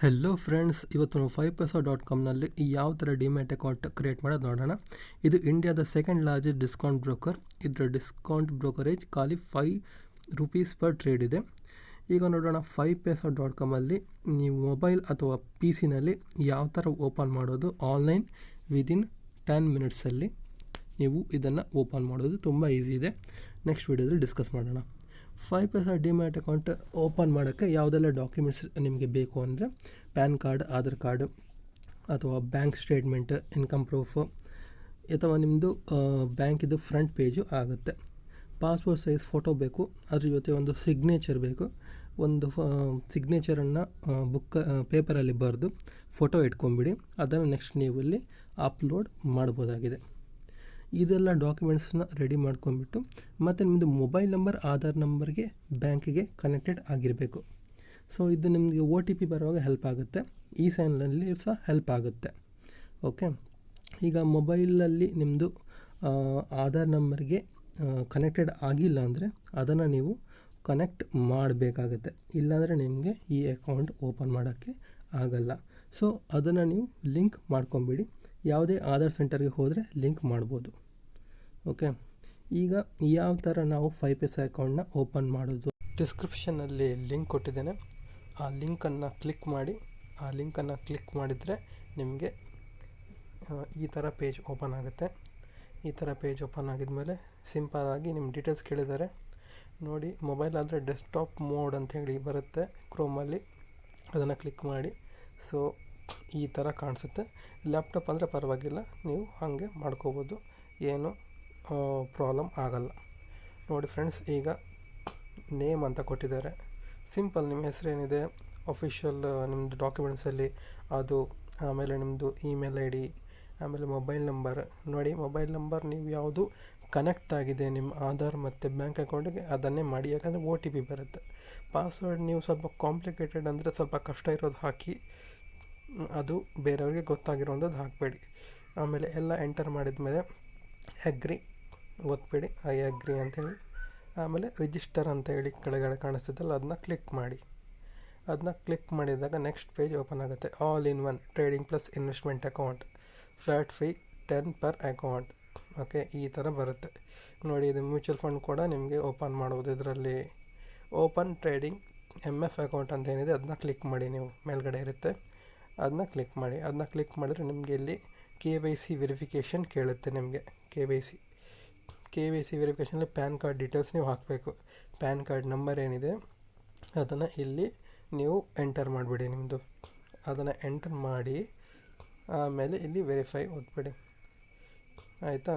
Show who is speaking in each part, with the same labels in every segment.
Speaker 1: Hello friends, ಇವತ್ತು ನಾವು 5paisa.comನಲ್ಲಿ ಯಾವ ಥರ ಡಿಮ್ಯಾಟ್ ಅಕೌಂಟ್ ಕ್ರಿಯೇಟ್ ಮಾಡೋದು ನೋಡೋಣ. ಇದು ಇಂಡಿಯಾದ ಸೆಕೆಂಡ್ ಲಾರ್ಜೆಸ್ಟ್ ಡಿಸ್ಕೌಂಟ್ ಬ್ರೋಕರ್. ಇದರ ಡಿಸ್ಕೌಂಟ್ ಬ್ರೋಕರೇಜ್ ಖಾಲಿ ₹5 ಪರ್ ಟ್ರೇಡ್ ಇದೆ. ಈಗ ನೋಡೋಣ 5paisa.comಲ್ಲಿ ನೀವು ಮೊಬೈಲ್ ಅಥವಾ ಪಿ ಸಿನಲ್ಲಿ ಯಾವ ಥರ ಓಪನ್ ಮಾಡೋದು ಆನ್ಲೈನ್ ವಿದಿನ್ 10 ಮಿನಿಟ್ಸಲ್ಲಿ ನೀವು ಇದನ್ನು ಓಪನ್ ಮಾಡೋದು ತುಂಬ ಈಸಿ ಇದೆ. ನೆಕ್ಸ್ಟ್ ವೀಡಿಯೋದಲ್ಲಿ ಡಿಸ್ಕಸ್ ಮಾಡೋಣ. 5paisa ಡಿಮ್ಯಾಟ್ ಅಕೌಂಟ್ ಓಪನ್ ಮಾಡೋಕ್ಕೆ ಯಾವುದೆಲ್ಲ ಡಾಕ್ಯುಮೆಂಟ್ಸ್ ನಿಮಗೆ ಬೇಕು ಅಂದರೆ ಪ್ಯಾನ್ ಕಾರ್ಡ್, ಆಧಾರ್ ಕಾರ್ಡು ಅಥವಾ ಬ್ಯಾಂಕ್ ಸ್ಟೇಟ್ಮೆಂಟ್, ಇನ್ಕಮ್ ಪ್ರೂಫು ಅಥವಾ ನಿಮ್ಮದು ಬ್ಯಾಂಕಿದು ಫ್ರಂಟ್ ಪೇಜು ಆಗುತ್ತೆ. ಪಾಸ್ಪೋರ್ಟ್ ಸೈಜ್ ಫೋಟೋ ಬೇಕು, ಅದ್ರ ಜೊತೆ ಒಂದು ಸಿಗ್ನೇಚರ್ ಬೇಕು. ಒಂದು ಸಿಗ್ನೇಚರನ್ನು ಪೇಪರಲ್ಲಿ ಬರೆದು ಫೋಟೋ ಇಟ್ಕೊಂಬಿಡಿ. ಅದನ್ನು ನೆಕ್ಸ್ಟ್ ನೀವು ಇಲ್ಲಿ ಅಪ್ಲೋಡ್ ಮಾಡ್ಬೋದಾಗಿದೆ. ಇದೆಲ್ಲ ಡಾಕ್ಯುಮೆಂಟ್ಸನ್ನ ರೆಡಿ ಮಾಡ್ಕೊಂಬಿಟ್ಟು ಮತ್ತು ನಿಮ್ಮದು ಮೊಬೈಲ್ ನಂಬರ್ ಆಧಾರ್ ನಂಬರ್ಗೆ ಬ್ಯಾಂಕಿಗೆ ಕನೆಕ್ಟೆಡ್ ಆಗಿರಬೇಕು. ಸೊ ಇದು ನಿಮಗೆ OTP ಬರುವಾಗ ಹೆಲ್ಪ್ ಆಗುತ್ತೆ. ಈ ಸೈನ್ನಲ್ಲಿ ಸಹ ಹೆಲ್ಪ್ ಆಗುತ್ತೆ. ಓಕೆ, ಈಗ ಮೊಬೈಲಲ್ಲಿ ನಿಮ್ಮದು ಆಧಾರ್ ನಂಬರ್ಗೆ ಕನೆಕ್ಟೆಡ್ ಆಗಿಲ್ಲ ಅಂದರೆ ಅದನ್ನು ನೀವು ಕನೆಕ್ಟ್ ಮಾಡಬೇಕಾಗುತ್ತೆ. ಇಲ್ಲಾಂದರೆ ನಿಮಗೆ ಈ ಅಕೌಂಟ್ ಓಪನ್ ಮಾಡೋಕ್ಕೆ ಆಗಲ್ಲ. ಸೊ ಅದನ್ನು ನೀವು ಲಿಂಕ್ ಮಾಡ್ಕೊಂಬಿಡಿ. ಯಾವುದೇ ಆಧಾರ್ ಸೆಂಟರ್ಗೆ ಹೋದರೆ ಲಿಂಕ್ ಮಾಡ್ಬೋದು. ಓಕೆ, ಈಗ ಯಾವ ಥರ ನಾವು 5paisa ಅಕೌಂಟನ್ನ ಓಪನ್ ಮಾಡೋದು, ಡಿಸ್ಕ್ರಿಪ್ಷನಲ್ಲಿ ಲಿಂಕ್ ಕೊಟ್ಟಿದ್ದೇನೆ. ಆ ಲಿಂಕನ್ನು ಕ್ಲಿಕ್ ಮಾಡಿ. ಆ ಲಿಂಕನ್ನು ಕ್ಲಿಕ್ ಮಾಡಿದರೆ ನಿಮಗೆ ಈ ಥರ ಪೇಜ್ ಓಪನ್ ಆಗುತ್ತೆ. ಈ ಥರ ಪೇಜ್ ಓಪನ್ ಆಗಿದ್ಮೇಲೆ ಸಿಂಪಲ್ಲಾಗಿ ನಿಮ್ಮ ಡೀಟೇಲ್ಸ್ ಕೇಳಿದ್ದಾರೆ ನೋಡಿ. ಮೊಬೈಲ್ ಆದರೆ ಡೆಸ್ಕ್ಟಾಪ್ ಮೋಡ್ ಅಂತ ಹೇಳಿ ಬರುತ್ತೆ ಕ್ರೋಮಲ್ಲಿ, ಅದನ್ನು ಕ್ಲಿಕ್ ಮಾಡಿ. ಸೊ ಈ ಥರ ಕಾಣಿಸುತ್ತೆ. ಲ್ಯಾಪ್ಟಾಪ್ ಅಂದರೆ ಪರವಾಗಿಲ್ಲ, ನೀವು ಹಾಗೆ ಮಾಡ್ಕೋಬೋದು, ಏನು ಪ್ರಾಬ್ಲಮ್ ಆಗಲ್ಲ. ನೋಡಿ ಫ್ರೆಂಡ್ಸ್, ಈಗ ನೇಮ್ ಅಂತ ಕೊಟ್ಟಿದ್ದಾರೆ. ಸಿಂಪಲ್, ನಿಮ್ಮ ಹೆಸರೇನಿದೆ ಅಫಿಷಿಯಲ್ ನಿಮ್ಮದು ಡಾಕ್ಯುಮೆಂಟ್ಸಲ್ಲಿ ಅದು, ಆಮೇಲೆ ನಿಮ್ಮದು ಇಮೇಲ್ ID, ಆಮೇಲೆ ಮೊಬೈಲ್ ನಂಬರ್. ನೋಡಿ, ಮೊಬೈಲ್ ನಂಬರ್ ನೀವು ಯಾವುದು ಕನೆಕ್ಟ್ ಆಗಿದೆ ನಿಮ್ಮ ಆಧಾರ್ ಮತ್ತು ಬ್ಯಾಂಕ್ ಅಕೌಂಟಿಗೆ ಅದನ್ನೇ ಮಾಡಿ, ಯಾಕಂದರೆ OTP ಬರುತ್ತೆ. ಪಾಸ್ವರ್ಡ್ ನೀವು ಸ್ವಲ್ಪ ಕಾಂಪ್ಲಿಕೇಟೆಡ್ ಅಂದರೆ ಸ್ವಲ್ಪ ಕಷ್ಟ ಇರೋದು ಹಾಕಿ, ಅದು ಬೇರೆಯವ್ರಿಗೆ ಗೊತ್ತಾಗಿರೋಂಥದ್ದು ಹಾಕಬೇಡಿ. ಆಮೇಲೆ ಎಲ್ಲ ಎಂಟರ್ ಮಾಡಿದ ಮೇಲೆ ಅಗ್ರಿ ಒತ್ಬೇಡಿ, ಐ ಅಗ್ರಿ ಅಂತೇಳಿ. ಆಮೇಲೆ ರಿಜಿಸ್ಟರ್ ಅಂತ ಹೇಳಿ ಕೆಳಗಡೆ ಕಾಣಿಸ್ತದಲ್ಲ, ಅದನ್ನ ಕ್ಲಿಕ್ ಮಾಡಿ. ಅದನ್ನ ಕ್ಲಿಕ್ ಮಾಡಿದಾಗ ನೆಕ್ಸ್ಟ್ ಪೇಜ್ ಓಪನ್ ಆಗುತ್ತೆ. All in one trading plus investment account, flat fee 10 per account. Okay, ಈ ಥರ ಬರುತ್ತೆ ನೋಡಿ. ಇದು ಮ್ಯೂಚುವಲ್ ಫಂಡ್ ಕೂಡ ನಿಮಗೆ ಓಪನ್ ಮಾಡ್ಬೋದು. ಇದರಲ್ಲಿ ಓಪನ್ ಟ್ರೇಡಿಂಗ್ MF ಅಕೌಂಟ್ ಅಂತ ಏನಿದೆ ಅದನ್ನ ಕ್ಲಿಕ್ ಮಾಡಿ. ನೀವು ಮೇಲ್ಗಡೆ ಇರುತ್ತೆ, ಅದನ್ನ ಕ್ಲಿಕ್ ಮಾಡಿ. ಅದನ್ನ ಕ್ಲಿಕ್ ಮಾಡಿದ್ರೆ ನಿಮಗೆ ಇಲ್ಲಿ KYC ವೆರಿಫಿಕೇಷನ್ ಕೇಳುತ್ತೆ. ನಿಮಗೆ KYC ವೆರಿಫಿಕೇಷನಲ್ಲಿ ಪ್ಯಾನ್ ಕಾರ್ಡ್ ಡೀಟೇಲ್ಸ್ ನೀವು ಹಾಕಬೇಕು. ಪ್ಯಾನ್ ಕಾರ್ಡ್ ನಂಬರ್ ಏನಿದೆ ಅದನ್ನು ಇಲ್ಲಿ ನೀವು ಎಂಟರ್ ಮಾಡಿಬಿಡಿ ನಿಮ್ಮದು. ಅದನ್ನು ಎಂಟರ್ ಮಾಡಿ ಆಮೇಲೆ ಇಲ್ಲಿ ವೆರಿಫೈ ಒತ್ಬಿಡಿ, ಆಯಿತಾ.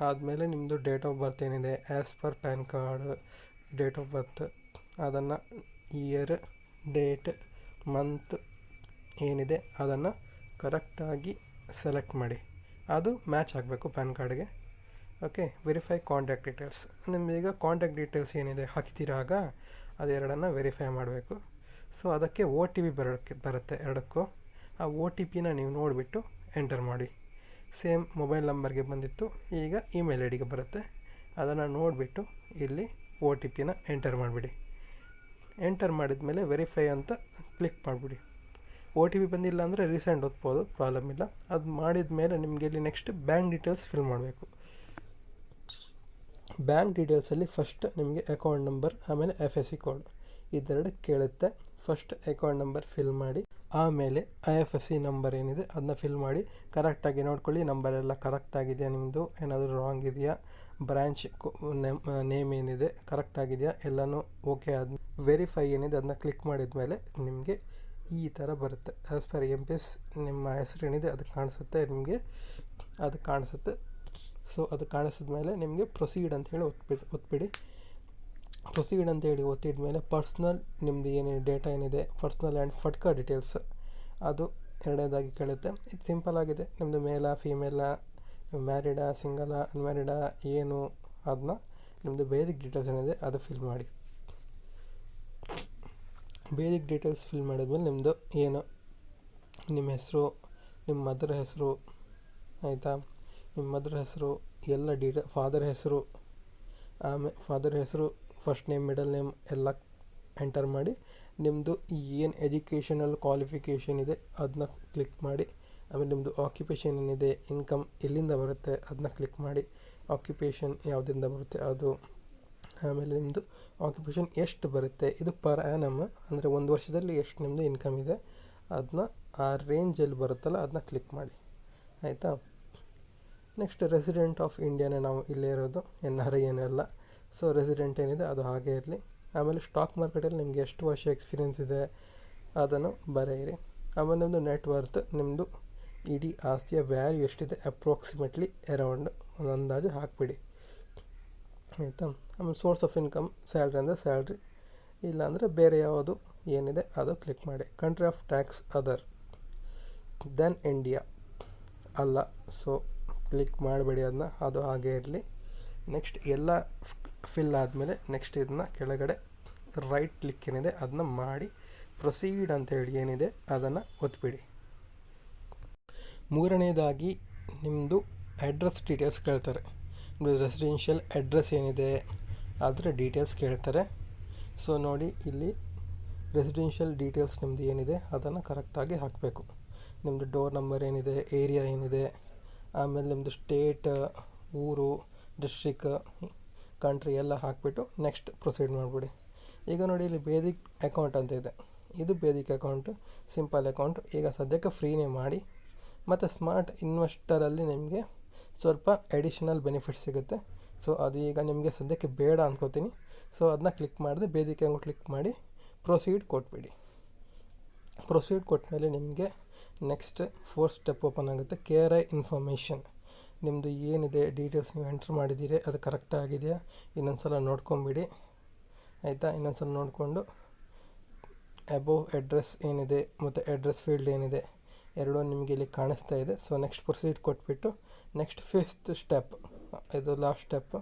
Speaker 1: ಆದಮೇಲೆ ನಿಮ್ಮದು ಡೇಟ್ ಆಫ್ ಬರ್ತ್ ಏನಿದೆ as per PAN card date of birth, ಅದನ್ನು ಇಯರ್, ಡೇಟ್, ಮಂತ್ ಏನಿದೆ ಅದನ್ನು ಕರೆಕ್ಟಾಗಿ ಸೆಲೆಕ್ಟ್ ಮಾಡಿ. ಅದು ಮ್ಯಾಚ್ ಆಗಬೇಕು ಪ್ಯಾನ್ ಕಾರ್ಡ್ಗೆ. Okay, verify contact details. ನಿಮಗೀಗ ಕಾಂಟ್ಯಾಕ್ಟ್ ಡೀಟೇಲ್ಸ್ ಏನಿದೆ ಹಾಕ್ತಿರಾಗ ಅದೆರಡನ್ನು ವೆರಿಫೈ ಮಾಡಬೇಕು. ಸೊ ಅದಕ್ಕೆ OTP ಬರುತ್ತೆ ಎರಡಕ್ಕೂ. ಆ OTPನ ನೀವು ನೋಡಿಬಿಟ್ಟು ಎಂಟರ್ ಮಾಡಿ. ಸೇಮ್ ಮೊಬೈಲ್ ನಂಬರ್ಗೆ ಬಂದಿತ್ತು, ಈಗ ಇಮೇಲ್ IDಗೆ ಬರುತ್ತೆ. ಅದನ್ನು ನೋಡಿಬಿಟ್ಟು ಇಲ್ಲಿ OTPನ ಎಂಟರ್ ಮಾಡಿಬಿಡಿ. ಎಂಟರ್ ಮಾಡಿದ ಮೇಲೆ ವೆರಿಫೈ ಅಂತ ಕ್ಲಿಕ್ ಮಾಡಿಬಿಡಿ. OTP ಬಂದಿಲ್ಲ ಅಂದರೆ ರೀಸೆಂಟ್ ಒತ್ಬೋದು, ಪ್ರಾಬ್ಲಮ್ ಇಲ್ಲ. ಅದು ಮಾಡಿದ ಮೇಲೆ ನಿಮಗೆ ಇಲ್ಲಿ ನೆಕ್ಸ್ಟ್ ಬ್ಯಾಂಕ್ ಡೀಟೇಲ್ಸ್ ಫಿಲ್ ಮಾಡಬೇಕು. ಬ್ಯಾಂಕ್ ಡೀಟೇಲ್ಸಲ್ಲಿ ಫಸ್ಟ್ ನಿಮಗೆ ಅಕೌಂಟ್ ನಂಬರ್ ಆಮೇಲೆ FSC ಕೋಡ್ ಇದೆರಡು ಕೇಳುತ್ತೆ. ಫಸ್ಟ್ ಅಕೌಂಟ್ ನಂಬರ್ ಫಿಲ್ ಮಾಡಿ, ಆಮೇಲೆ IFSC ನಂಬರ್ ಏನಿದೆ ಅದನ್ನ ಫಿಲ್ ಮಾಡಿ. ಕರೆಕ್ಟಾಗಿ ನೋಡ್ಕೊಳ್ಳಿ, ನಂಬರ್ ಎಲ್ಲ ಕರೆಕ್ಟಾಗಿದೆಯಾ, ನಿಮ್ಮದು ಏನಾದರೂ ರಾಂಗ್ ಇದೆಯಾ, ಬ್ರ್ಯಾಂಚ್ ನೇಮ್ ಏನಿದೆ ಕರೆಕ್ಟಾಗಿದೆಯಾ, ಎಲ್ಲನೂ ಓಕೆ. ಆದ ವೆರಿಫೈ ಏನಿದೆ ಅದನ್ನ ಕ್ಲಿಕ್ ಮಾಡಿದ ಮೇಲೆ ನಿಮಗೆ ಈ ಥರ ಬರುತ್ತೆ. ಆ್ಯಸ್ ಪರ್ MPS ನಿಮ್ಮ ಹೆಸರು ಏನಿದೆ ಅದು ಕಾಣಿಸುತ್ತೆ ನಿಮಗೆ, ಅದು ಕಾಣಿಸುತ್ತೆ. ಸೊ ಅದು ಕಾಣಿಸಿದ ಮೇಲೆ ನಿಮಗೆ ಪ್ರೊಸೀಡ್ ಅಂತೇಳಿ ಒತ್ಬಿಡಿ. ಪ್ರೊಸೀಡ್ ಅಂತೇಳಿ ಒತ್ತಿದ ಮೇಲೆ ಪರ್ಸ್ನಲ್ ನಿಮ್ಮದು ಏನೇನು ಡೇಟಾ ಏನಿದೆ ಪರ್ಸ್ನಲ್ ಆ್ಯಂಡ್ ಫಟ್ಕಾ ಡೀಟೇಲ್ಸ್ ಅದು ಎರಡನೇದಾಗಿ ಕೇಳುತ್ತೆ. ಇದು ಸಿಂಪಲ್ ಆಗಿದೆ. ನಿಮ್ಮದು ಮೇಲಾ ಫೀಮೇಲಾ, ಮ್ಯಾರಿಡಾ ಸಿಂಗಲಾ ಅನ್ಮ್ಯಾರಿಡಾ ಏನು, ಅದನ್ನ ನಿಮ್ಮದು ಬೇಸಿಕ್ ಡೀಟೇಲ್ಸ್ ಏನಿದೆ ಅದು ಫಿಲ್ ಮಾಡಿ. ಬೇಸಿಕ್ ಡೀಟೇಲ್ಸ್ ಫಿಲ್ ಮಾಡಿದ್ಮೇಲೆ ನಿಮ್ಮದು ಏನು ನಿಮ್ಮ ಹೆಸರು, ನಿಮ್ಮ ಮದರ್ ಹೆಸರು, ಆಯಿತಾ, ನಿಮ್ಮ ಮದರ್ ಹೆಸರು ಎಲ್ಲ ಫಾದರ್ ಹೆಸರು, ಆಮೇಲೆ ಫಾದರ್ ಹೆಸರು ಫಸ್ಟ್ ನೇಮ್ ಮಿಡಲ್ ನೇಮ್ ಎಲ್ಲ ಎಂಟರ್ ಮಾಡಿ. ನಿಮ್ಮದು ಏನು ಎಜುಕೇಷನಲ್ ಕ್ವಾಲಿಫಿಕೇಷನ್ ಇದೆ ಅದನ್ನ ಕ್ಲಿಕ್ ಮಾಡಿ. ಆಮೇಲೆ ನಿಮ್ಮದು ಆಕ್ಯುಪೇಷನ್ ಏನಿದೆ, ಇನ್ಕಮ್ ಎಲ್ಲಿಂದ ಬರುತ್ತೆ ಅದನ್ನ ಕ್ಲಿಕ್ ಮಾಡಿ. ಆಕ್ಯುಪೇಷನ್ ಯಾವುದರಿಂದ ಬರುತ್ತೆ ಅದು. ಆಮೇಲೆ ನಿಮ್ಮದು ಆಕ್ಯುಪೇಷನ್ ಎಷ್ಟು ಬರುತ್ತೆ, ಇದು ಪರ್ ಆ್ಯನಮ್, ಅಂದರೆ ಒಂದು ವರ್ಷದಲ್ಲಿ ಎಷ್ಟು ನಿಮ್ಮದು ಇನ್ಕಮ್ ಇದೆ ಅದನ್ನ ಆ ರೇಂಜಲ್ಲಿ ಬರುತ್ತಲ್ಲ ಅದನ್ನ ಕ್ಲಿಕ್ ಮಾಡಿ. ಆಯಿತಾ. ನೆಕ್ಸ್ಟ್ ರೆಸಿಡೆಂಟ್ ಆಫ್ ಇಂಡಿಯಾನೇ ನಾವು ಇಲ್ಲೇ ಇರೋದು, NRI ಏನೆಲ್ಲ. ಸೊ ರೆಸಿಡೆಂಟ್ ಏನಿದೆ ಅದು ಹಾಗೆ ಇರಲಿ. ಆಮೇಲೆ ಸ್ಟಾಕ್ ಮಾರ್ಕೆಟಲ್ಲಿ ನಿಮಗೆ ಎಷ್ಟು ವರ್ಷ ಎಕ್ಸ್ಪೀರಿಯೆನ್ಸ್ ಇದೆ ಅದನ್ನು ಬರೆಯಿರಿ. ಆಮೇಲೆ ನಿಮ್ಮದು ನೆಟ್ ವರ್ತ್, ನಿಮ್ಮದು ಇಡೀ ಆಸ್ತಿಯ ವ್ಯಾಲ್ಯೂ ಎಷ್ಟಿದೆ ಅಪ್ರಾಕ್ಸಿಮೇಟ್ಲಿ ಅರೌಂಡ್ ಒಂದು ಅಂದಾಜು ಹಾಕಿಬಿಡಿ. ಆಯಿತಾ. ಆಮೇಲೆ ಸೋರ್ಸ್ ಆಫ್ ಇನ್ಕಮ್ ಸ್ಯಾಲ್ರಿ ಅಂದರೆ ಸ್ಯಾಲ್ರಿ, ಇಲ್ಲಾಂದರೆ ಬೇರೆ ಯಾವುದು ಏನಿದೆ ಅದು ಕ್ಲಿಕ್ ಮಾಡಿ. Country of tax other than India ಅಲ್ಲ, ಸೊ ಕ್ಲಿಕ್ ಮಾಡಬೇಡಿ ಅದನ್ನ, ಅದು ಹಾಗೆ ಇರಲಿ. ನೆಕ್ಸ್ಟ್ ಎಲ್ಲ ಫಿಲ್ ಆದಮೇಲೆ ನೆಕ್ಸ್ಟ್ ಇದನ್ನ ಕೆಳಗಡೆ ರೈಟ್ ಕ್ಲಿಕ್ ಏನಿದೆ ಅದನ್ನ ಮಾಡಿ ಪ್ರೊಸೀಡ್ ಅಂತೇಳಿ ಏನಿದೆ ಅದನ್ನು ಒತ್ತಿಬಿಡಿ. ಮೂರನೇದಾಗಿ ನಿಮ್ಮದು ಅಡ್ರೆಸ್ ಡೀಟೇಲ್ಸ್ ಕೇಳ್ತಾರೆ. ನಿಮ್ಮದು ರೆಸಿಡೆನ್ಷಿಯಲ್ ಅಡ್ರೆಸ್ ಏನಿದೆ ಅದರ ಡೀಟೇಲ್ಸ್ ಕೇಳ್ತಾರೆ. ಸೊ ನೋಡಿ, ಇಲ್ಲಿ ರೆಸಿಡೆನ್ಷಿಯಲ್ ಡೀಟೇಲ್ಸ್ ನಿಮ್ಮದು ಏನಿದೆ ಅದನ್ನು ಕರೆಕ್ಟಾಗಿ ಹಾಕಬೇಕು. ನಿಮ್ಮದು ಡೋರ್ ನಂಬರ್ ಏನಿದೆ, ಏರಿಯಾ ಏನಿದೆ, ಆಮೇಲೆ ನಿಮ್ಮದು ಸ್ಟೇಟ್, ಊರು, ಡಿಸ್ಟ್ರಿಕ್, ಕಂಟ್ರಿ ಎಲ್ಲ ಹಾಕಿಬಿಟ್ಟು ನೆಕ್ಸ್ಟ್ ಪ್ರೊಸೀಡ್ ಮಾಡಿಬಿಡಿ. ಈಗ ನೋಡಿ, ಇಲ್ಲಿ ಬೇಸಿಕ್ ಅಕೌಂಟ್ ಅಂತ ಇದೆ, ಇದು ಬೇಸಿಕ್ ಅಕೌಂಟು, ಸಿಂಪಲ್ ಅಕೌಂಟ್. ಈಗ ಸದ್ಯಕ್ಕೆ ಫ್ರೀನೇ ಮಾಡಿ. ಮತ್ತು ಸ್ಮಾರ್ಟ್ ಇನ್ವೆಸ್ಟರಲ್ಲಿ ನಿಮಗೆ ಸ್ವಲ್ಪ ಎಡಿಷನಲ್ ಬೆನಿಫಿಟ್ ಸಿಗುತ್ತೆ. ಸೊ ಅದು ಈಗ ನಿಮಗೆ ಸದ್ಯಕ್ಕೆ ಬೇಡ ಅನ್ಕೋತೀನಿ. ಸೊ ಅದನ್ನ ಕ್ಲಿಕ್ ಮಾಡಿದೆ, ಬೇಸಿಕ್ ಅಕೌಂಟ್ ಕ್ಲಿಕ್ ಮಾಡಿ ಪ್ರೊಸೀಡ್ ಕೊಟ್ಬಿಡಿ. ಪ್ರೊಸೀಡ್ ಕೊಟ್ಟಮೇಲೆ ನಿಮಗೆ ನೆಕ್ಸ್ಟ್ 4th ಸ್ಟೆಪ್ ಓಪನ್ ಆಗುತ್ತೆ. KRI ಇನ್ಫಾರ್ಮೇಷನ್, ನಿಮ್ಮದು ಏನಿದೆ ಡೀಟೇಲ್ಸ್ ನೀವು ಎಂಟ್ರ್ ಮಾಡಿದ್ದೀರಿ ಅದು ಕರೆಕ್ಟ್ ಆಗಿದೆಯಾ ಇನ್ನೊಂದು ಸಲ ನೋಡ್ಕೊಂಬಿಡಿ. ಆಯಿತಾ. ಇನ್ನೊಂದು ಸಲ ನೋಡಿಕೊಂಡು ಅಬೋವ್ ಅಡ್ರೆಸ್ ಏನಿದೆ ಮತ್ತು ಅಡ್ರೆಸ್ ಫೀಲ್ಡ್ ಏನಿದೆ ಎರಡೂ ನಿಮಗೆ ಇಲ್ಲಿ ಕಾಣಿಸ್ತಾ ಇದೆ. ಸೊ ನೆಕ್ಸ್ಟ್ ಪ್ರೊಸೀಡ್ ಕೊಟ್ಬಿಟ್ಟು ನೆಕ್ಸ್ಟ್ 5th ಸ್ಟೆಪ್, ಇದು ಲಾಸ್ಟ್ ಸ್ಟೆಪ್.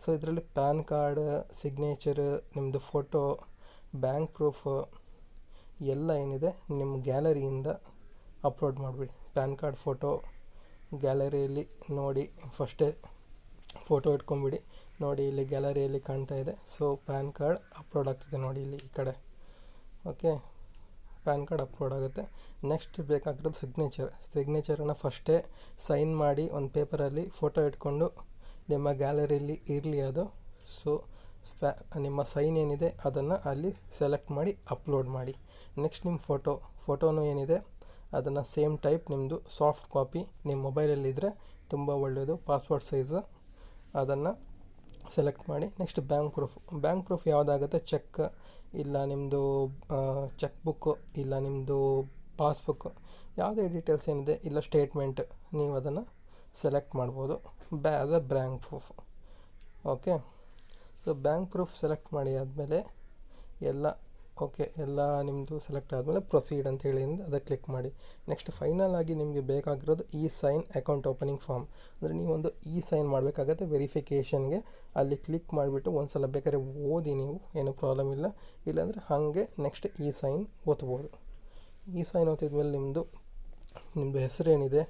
Speaker 1: ಸೊ ಇದರಲ್ಲಿ ಪ್ಯಾನ್ ಕಾರ್ಡ್, ಸಿಗ್ನೇಚರ್, ನಿಮ್ಮದು ಫೋಟೋ, ಬ್ಯಾಂಕ್ ಪ್ರೂಫ್ ಎಲ್ಲ ಏನಿದೆ ನಿಮ್ಮ ಗ್ಯಾಲರಿಯಿಂದ ಅಪ್ಲೋಡ್ ಮಾಡಿಬಿಡಿ. ಪ್ಯಾನ್ ಕಾರ್ಡ್ ಫೋಟೋ ಗ್ಯಾಲರಿಯಲ್ಲಿ ನೋಡಿ, ಫಸ್ಟೇ ಫೋಟೋ ಇಟ್ಕೊಂಬಿಡಿ. ನೋಡಿ ಇಲ್ಲಿ ಗ್ಯಾಲರಿಯಲ್ಲಿ ಕಾಣ್ತಾ ಇದೆ. ಸೊ ಪ್ಯಾನ್ ಕಾರ್ಡ್ ಅಪ್ಲೋಡ್ ಆಗ್ತಿದೆ ನೋಡಿ ಇಲ್ಲಿ ಈ ಕಡೆ. ಓಕೆ, ಪ್ಯಾನ್ ಕಾರ್ಡ್ ಅಪ್ಲೋಡ್ ಆಗುತ್ತೆ. ನೆಕ್ಸ್ಟ್ ಬೇಕಾಗಿರೋದು ಸಿಗ್ನೇಚರನ್ನು ಫಸ್ಟೇ ಸೈನ್ ಮಾಡಿ ಒಂದು ಪೇಪರಲ್ಲಿ ಫೋಟೋ ಇಟ್ಕೊಂಡು ನಿಮ್ಮ ಗ್ಯಾಲರಿಯಲ್ಲಿ ಇರಲಿ ಅದು. ಸೊ ನಿಮ್ಮ ಸೈನ್ ಏನಿದೆ ಅದನ್ನು ಅಲ್ಲಿ ಸೆಲೆಕ್ಟ್ ಮಾಡಿ ಅಪ್ಲೋಡ್ ಮಾಡಿ. ನೆಕ್ಸ್ಟ್ ನಿಮ್ಮ ಫೋಟೋನು ಏನಿದೆ ಅದನ್ನು ಸೇಮ್ ಟೈಪ್ ನಿಮ್ಮದು ಸಾಫ್ಟ್ ಕಾಪಿ ನಿಮ್ಮ ಮೊಬೈಲಲ್ಲಿದ್ದರೆ ತುಂಬ ಒಳ್ಳೆಯದು, ಪಾಸ್ಪೋರ್ಟ್ ಸೈಜ್, ಅದನ್ನು ಸೆಲೆಕ್ಟ್ ಮಾಡಿ. ನೆಕ್ಸ್ಟ್ ಬ್ಯಾಂಕ್ ಪ್ರೂಫ್ ಯಾವುದಾಗುತ್ತೆ, ಚೆಕ್ ಇಲ್ಲ ನಿಮ್ಮದು ಚೆಕ್ ಬುಕ್ಕು ಇಲ್ಲ ನಿಮ್ಮದು ಪಾಸ್ಬುಕ್ಕು, ಯಾವುದೇ ಡೀಟೇಲ್ಸ್ ಏನಿದೆ ಇಲ್ಲ ಸ್ಟೇಟ್ಮೆಂಟ್ ನೀವು ಅದನ್ನು ಸೆಲೆಕ್ಟ್ ಮಾಡ್ಬೋದು. Bank proof. Okay, so bank proof select ಮಾಡಿ ಆದಮೇಲೆ ಎಲ್ಲ ನಿಮ್ಮದು ಸೆಲೆಕ್ಟ್ ಆದಮೇಲೆ ಪ್ರೊಸೀಡ್ ಅಂತ ಹೇಳಿ ಅದಕ್ಕೆ ಕ್ಲಿಕ್ ಮಾಡಿ. ನೆಕ್ಸ್ಟ್ ಫೈನಲ್ ಆಗಿ ನಿಮಗೆ ಬೇಕಾಗಿರೋದು ಸೈನ್ ಅಕೌಂಟ್ ಓಪನಿಂಗ್ ಫಾರ್ಮ್. ಅಂದರೆ ನೀವೊಂದು ಸೈನ್ ಮಾಡಬೇಕಾಗತ್ತೆ ವೆರಿಫಿಕೇಷನ್ಗೆ. ಅಲ್ಲಿ ಕ್ಲಿಕ್ ಮಾಡಿಬಿಟ್ಟು ಒಂದು ಸಲ ಬೇಕಾದ್ರೆ ಓದಿ, ನೀವು ಏನೂ ಪ್ರಾಬ್ಲಮ್ ಇಲ್ಲ. ಇಲ್ಲಾಂದರೆ ಹಾಗೆ ನೆಕ್ಸ್ಟ್ ಸೈನ್ ಓದ್ಬೋದು. ಸೈನ್ ಓದಿದ್ಮೇಲೆ ನಿಮ್ಮದು ಹೆಸರೇನಿದೆ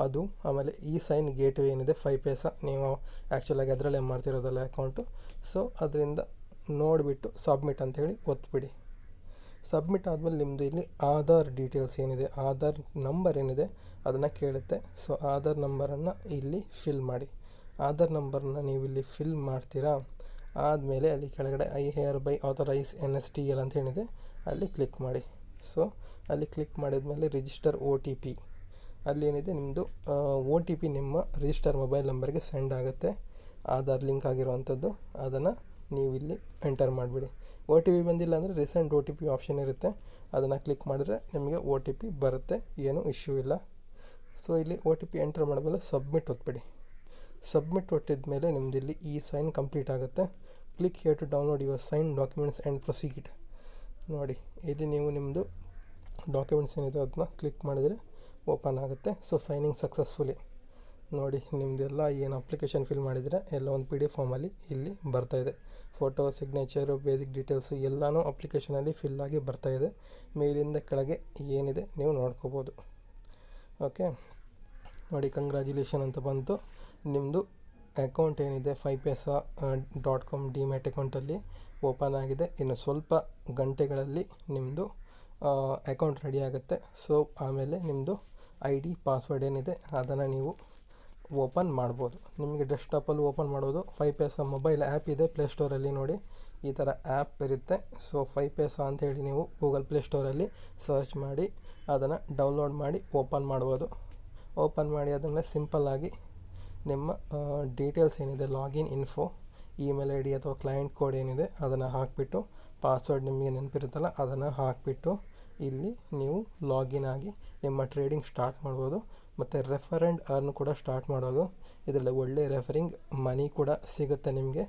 Speaker 1: ಅದು, ಆಮೇಲೆ ಸೈನ್ ಗೇಟ್ವೇ ಏನಿದೆ 5 ಪೈಸಾ, ನೀವು ಆ್ಯಕ್ಚುಲಾಗಿ ಅದರಲ್ಲೇ ಮಾಡ್ತಿರೋದಲ್ಲ ಅಕೌಂಟು. ಸೊ ಅದರಿಂದ ನೋಡಿಬಿಟ್ಟು ಸಬ್ಮಿಟ್ ಅಂಥೇಳಿ ಒತ್ಬಿಡಿ. ಸಬ್ಮಿಟ್ ಆದಮೇಲೆ ನಿಮ್ಮದು ಇಲ್ಲಿ ಆಧಾರ್ ಡೀಟೇಲ್ಸ್ ಏನಿದೆ, ಆಧಾರ್ ನಂಬರ್ ಏನಿದೆ ಅದನ್ನು ಕೇಳುತ್ತೆ. ಸೊ ಆಧಾರ್ ನಂಬರನ್ನು ಇಲ್ಲಿ ಫಿಲ್ ಮಾಡಿ. ಆಧಾರ್ ನಂಬರನ್ನ ನೀವು ಇಲ್ಲಿ ಫಿಲ್ ಮಾಡ್ತೀರಾ. ಆದಮೇಲೆ ಅಲ್ಲಿ ಕೆಳಗಡೆ I hair by authorise NSTL ಅಂತ ಏನಿದೆ ಅಲ್ಲಿ ಕ್ಲಿಕ್ ಮಾಡಿ. ಸೊ ಅಲ್ಲಿ ಕ್ಲಿಕ್ ಮಾಡಿದ್ಮೇಲೆ ರಿಜಿಸ್ಟರ್ OTP, ಅಲ್ಲಿ ಏನಿದೆ ನಿಮ್ಮದು OTP ನಿಮ್ಮ ರಿಜಿಸ್ಟರ್ ಮೊಬೈಲ್ ನಂಬರ್ಗೆ ಸೆಂಡ್ ಆಗುತ್ತೆ, ಆಧಾರ್ ಲಿಂಕ್ ಆಗಿರುವಂಥದ್ದು. ಅದನ್ನು ನೀವು ಇಲ್ಲಿ ಎಂಟರ್ ಮಾಡಿಬಿಡಿ. OTP ಬಂದಿಲ್ಲ ಅಂದರೆ ರೀಸೆಂಟ್ OTP ಆಪ್ಷನ್ ಇರುತ್ತೆ, ಅದನ್ನು ಕ್ಲಿಕ್ ಮಾಡಿದ್ರೆ ನಿಮಗೆ OTP ಬರುತ್ತೆ, ಏನೂ ಇಶ್ಯೂ ಇಲ್ಲ. ಸೊ ಇಲ್ಲಿ OTP ಎಂಟರ್ ಮಾಡಿದ್ಮೇಲೆ ಸಬ್ಮಿಟ್ ಒತ್ಬಿಡಿ. ಸಬ್ಮಿಟ್ ಒತ್ತಿದ ಮೇಲೆ ನಿಮ್ಮದು ಇಲ್ಲಿ ಸೈನ್ ಕಂಪ್ಲೀಟ್ ಆಗುತ್ತೆ. Click here to download your sign documents and proceed. ನೋಡಿ ಇಲ್ಲಿ ನೀವು ನಿಮ್ಮದು ಡಾಕ್ಯುಮೆಂಟ್ಸ್ ಏನಿದೆ ಅದನ್ನ ಕ್ಲಿಕ್ ಮಾಡಿದರೆ ಓಪನ್ ಆಗುತ್ತೆ. So signing successfully. ನೋಡಿ ನಿಮ್ಮದೆಲ್ಲ ಏನು ಅಪ್ಲಿಕೇಶನ್ ಫಿಲ್ ಮಾಡಿದರೆ ಎಲ್ಲ ಒಂದು PDF ಫಾರ್ಮಲ್ಲಿ ಇಲ್ಲಿ ಬರ್ತಾಯಿದೆ. ಫೋಟೋ, ಸಿಗ್ನೇಚರು, ಬೇಸಿಕ್ ಡೀಟೇಲ್ಸು ಎಲ್ಲನೂ ಅಪ್ಲಿಕೇಶನಲ್ಲಿ ಫಿಲ್ ಆಗಿ ಬರ್ತಾಯಿದೆ. ಮೇಲಿಂದ ಕೆಳಗೆ ಏನಿದೆ ನೀವು ನೋಡ್ಕೋಬೋದು. ಓಕೆ, ನೋಡಿ ಕಂಗ್ರ್ಯಾಚುಲೇಷನ್ ಅಂತ ಬಂತು. ನಿಮ್ಮದು ಅಕೌಂಟ್ ಏನಿದೆ 5paisa.com ಡಿಮ್ಯಾಟ್ ಅಕೌಂಟಲ್ಲಿ ಓಪನ್ ಆಗಿದೆ. ಇನ್ನು ಸ್ವಲ್ಪ ಗಂಟೆಗಳಲ್ಲಿ ನಿಮ್ಮದು ಅಕೌಂಟ್ ರೆಡಿ ಆಗುತ್ತೆ. ಸೊ ಆಮೇಲೆ ನಿಮ್ಮದು ID ಪಾಸ್ವರ್ಡ್ ಏನಿದೆ ಅದನ್ನು ನೀವು ಓಪನ್ ಮಾಡ್ಬೋದು. ನಿಮಗೆ ಡೆಸ್ಕ್ಟಾಪಲ್ಲಿ ಓಪನ್ ಮಾಡೋದು 5paisa ಮೊಬೈಲ್ ಆ್ಯಪ್ ಇದೆ ಪ್ಲೇಸ್ಟೋರಲ್ಲಿ ನೋಡಿ, ಈ ಥರ ಆ್ಯಪ್ ಇರುತ್ತೆ. ಸೊ 5paisa ಅಂತೇಳಿ ನೀವು ಗೂಗಲ್ ಪ್ಲೇಸ್ಟೋರಲ್ಲಿ ಸರ್ಚ್ ಮಾಡಿ ಅದನ್ನು ಡೌನ್ಲೋಡ್ ಮಾಡಿ ಓಪನ್ ಮಾಡ್ಬೋದು. ಓಪನ್ ಮಾಡಿ ಅದನ್ನು ಸಿಂಪಲ್ಲಾಗಿ ನಿಮ್ಮ ಡೀಟೇಲ್ಸ್ ಏನಿದೆ, ಲಾಗಿನ್ ಇನ್ಫೋ, ಇಮೇಲ್ ID ಅಥವಾ ಕ್ಲೈಂಟ್ ಕೋಡ್ ಏನಿದೆ ಅದನ್ನು ಹಾಕಿಬಿಟ್ಟು, ಪಾಸ್ವರ್ಡ್ ನಿಮಗೆ ನೆನಪಿರುತ್ತಲ್ಲ ಅದನ್ನು ಹಾಕಿಬಿಟ್ಟು ಇಲ್ಲಿ ನೀವು ಲಾಗಿನ್ ಆಗಿ ನಿಮ್ಮ ಟ್ರೇಡಿಂಗ್ ಸ್ಟಾರ್ಟ್ ಮಾಡ್ಬೋದು. ಮತ್ತು ರೆಫರ್ ಆ್ಯಂಡ್ ಅರ್ನ್ ಕೂಡ ಸ್ಟಾರ್ಟ್ ಮಾಡೋದು. ಇದರಲ್ಲಿ ಒಳ್ಳೆ ರೆಫರಿಂಗ್ ಮನಿ ಕೂಡ ಸಿಗುತ್ತೆ ನಿಮಗೆ.